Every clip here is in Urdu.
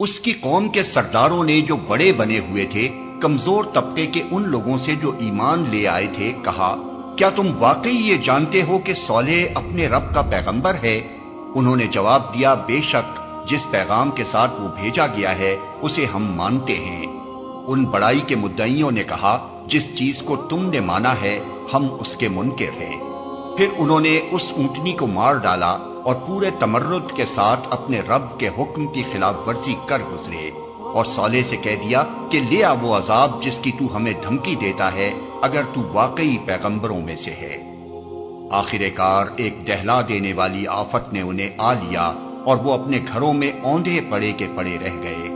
اس کی قوم کے سرداروں نے جو بڑے بنے ہوئے تھے کمزور طبقے کے ان لوگوں سے جو ایمان لے آئے تھے کہا، کیا تم واقعی یہ جانتے ہو کہ صالح اپنے رب کا پیغمبر ہے؟ انہوں نے جواب دیا، بے شک جس پیغام کے ساتھ وہ بھیجا گیا ہے اسے ہم مانتے ہیں۔ ان بڑائی کے مدعیوں نے کہا، جس چیز کو تم نے مانا ہے ہم اس کے منکر ہیں۔ پھر انہوں نے اس اونٹنی کو مار ڈالا اور پورے تمرد کے ساتھ اپنے رب کے حکم کی خلاف ورزی کر گزرے، اور صالح سے کہہ دیا کہ لے آ وہ عذاب جس کی تو ہمیں دھمکی دیتا ہے اگر تو واقعی پیغمبروں میں سے ہے۔ آخر کار ایک دہلا دینے والی آفت نے انہیں آ لیا اور وہ اپنے گھروں میں اوندھے پڑے کے پڑے رہ گئے۔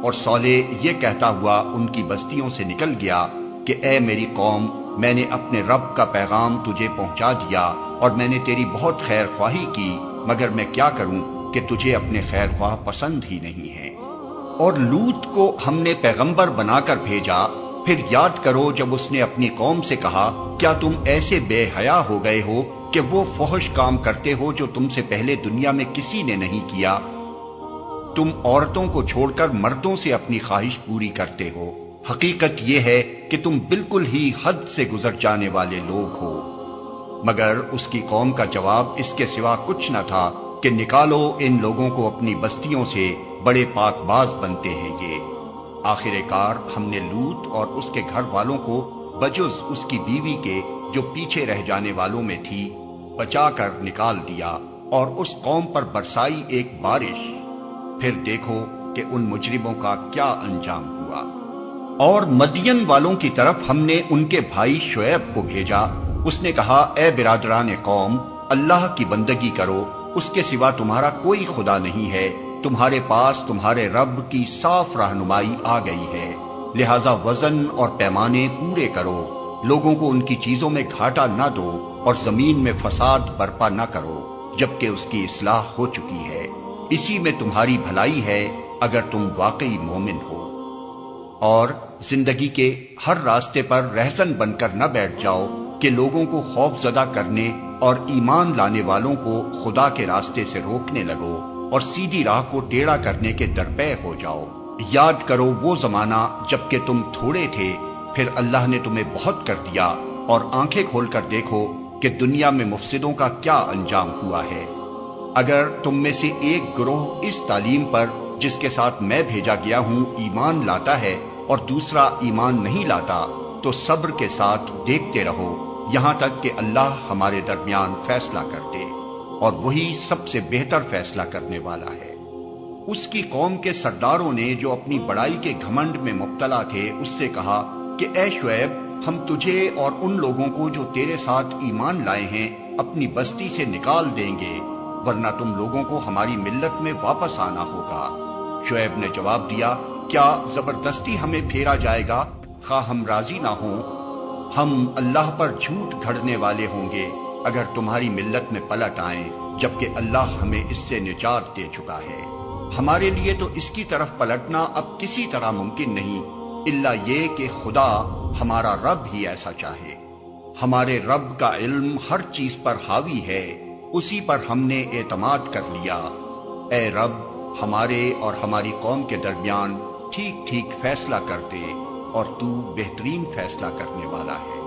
اور صالح یہ کہتا ہوا ان کی بستیوں سے نکل گیا کہ اے میری قوم، میں نے اپنے رب کا پیغام تجھے پہنچا دیا اور میں نے تیری بہت خیر خواہی کی، مگر میں کیا کروں کہ تجھے اپنے خیر خواہ پسند ہی نہیں ہے۔ اور لوط کو ہم نے پیغمبر بنا کر بھیجا، پھر یاد کرو جب اس نے اپنی قوم سے کہا، کیا تم ایسے بے حیا ہو گئے ہو کہ وہ فحش کام کرتے ہو جو تم سے پہلے دنیا میں کسی نے نہیں کیا؟ تم عورتوں کو چھوڑ کر مردوں سے اپنی خواہش پوری کرتے ہو۔ حقیقت یہ ہے کہ تم بالکل ہی حد سے گزر جانے والے لوگ ہو۔ مگر اس کی قوم کا جواب اس کے سوا کچھ نہ تھا کہ نکالو ان لوگوں کو اپنی بستیوں سے، بڑے پاک باز بنتے ہیں یہ۔ آخر کار ہم نے لوط اور اس کے گھر والوں کو بجز اس کی بیوی کے جو پیچھے رہ جانے والوں میں تھی بچا کر نکال دیا، اور اس قوم پر برسائی ایک بارش۔ پھر دیکھو کہ ان مجرموں کا کیا انجام ہوا۔ اور مدین والوں کی طرف ہم نے ان کے بھائی شعیب کو بھیجا۔ اس نے کہا، اے برادران قوم، اللہ کی بندگی کرو، اس کے سوا تمہارا کوئی خدا نہیں ہے، تمہارے پاس تمہارے رب کی صاف رہنمائی آ گئی ہے، لہذا وزن اور پیمانے پورے کرو، لوگوں کو ان کی چیزوں میں گھاٹا نہ دو اور زمین میں فساد برپا نہ کرو جبکہ اس کی اصلاح ہو چکی ہے، اسی میں تمہاری بھلائی ہے اگر تم واقعی مومن ہو۔ اور زندگی کے ہر راستے پر رہزن بن کر نہ بیٹھ جاؤ کہ لوگوں کو خوف زدہ کرنے اور ایمان لانے والوں کو خدا کے راستے سے روکنے لگو اور سیدھی راہ کو ٹیڑھا کرنے کے درپے ہو جاؤ۔ یاد کرو وہ زمانہ جب کہ تم تھوڑے تھے، پھر اللہ نے تمہیں بہت کر دیا، اور آنکھیں کھول کر دیکھو کہ دنیا میں مفسدوں کا کیا انجام ہوا ہے۔ اگر تم میں سے ایک گروہ اس تعلیم پر جس کے ساتھ میں بھیجا گیا ہوں ایمان لاتا ہے اور دوسرا ایمان نہیں لاتا، تو صبر کے ساتھ دیکھتے رہو یہاں تک کہ اللہ ہمارے درمیان فیصلہ کر دے، اور وہی سب سے بہتر فیصلہ کرنے والا ہے۔ اس کی قوم کے سرداروں نے جو اپنی بڑائی کے گھمنڈ میں مبتلا تھے اس سے کہا کہ اے شعیب، ہم تجھے اور ان لوگوں کو جو تیرے ساتھ ایمان لائے ہیں اپنی بستی سے نکال دیں گے، ورنہ تم لوگوں کو ہماری ملت میں واپس آنا ہوگا۔ شعیب نے جواب دیا، کیا زبردستی ہمیں پھیرا جائے گا خواہ ہم راضی نہ ہوں؟ ہم اللہ پر جھوٹ گھڑنے والے ہوں گے اگر تمہاری ملت میں پلٹ آئیں، جبکہ اللہ ہمیں اس سے نجات دے چکا ہے۔ ہمارے لیے تو اس کی طرف پلٹنا اب کسی طرح ممکن نہیں، الا یہ کہ خدا ہمارا رب ہی ایسا چاہے۔ ہمارے رب کا علم ہر چیز پر حاوی ہے، اسی پر ہم نے اعتماد کر لیا۔ اے رب، ہمارے اور ہماری قوم کے درمیان ٹھیک ٹھیک فیصلہ کر دے، اور تو بہترین فیصلہ کرنے والا ہے۔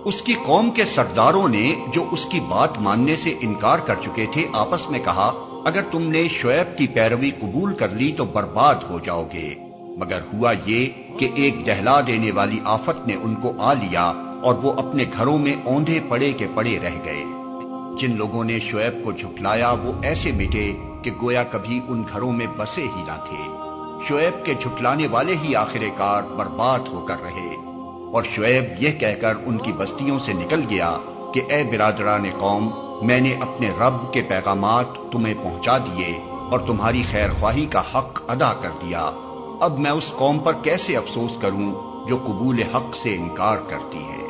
اس کی قوم کے سرداروں نے جو اس کی بات ماننے سے انکار کر چکے تھے آپس میں کہا، اگر تم نے شعیب کی پیروی قبول کر لی تو برباد ہو جاؤ گے۔ مگر ہوا یہ کہ ایک دہلا دینے والی آفت نے ان کو آ لیا اور وہ اپنے گھروں میں اوندھے پڑے کے پڑے رہ گئے۔ جن لوگوں نے شعیب کو جھٹلایا وہ ایسے مٹے کہ گویا کبھی ان گھروں میں بسے ہی نہ تھے۔ شعیب کے جھٹلانے والے ہی آخر کار برباد ہو کر رہے، اور شعیب یہ کہہ کر ان کی بستیوں سے نکل گیا کہ اے برادران قوم، میں نے اپنے رب کے پیغامات تمہیں پہنچا دیے اور تمہاری خیر خواہی کا حق ادا کر دیا۔ اب میں اس قوم پر کیسے افسوس کروں جو قبول حق سے انکار کرتی ہے۔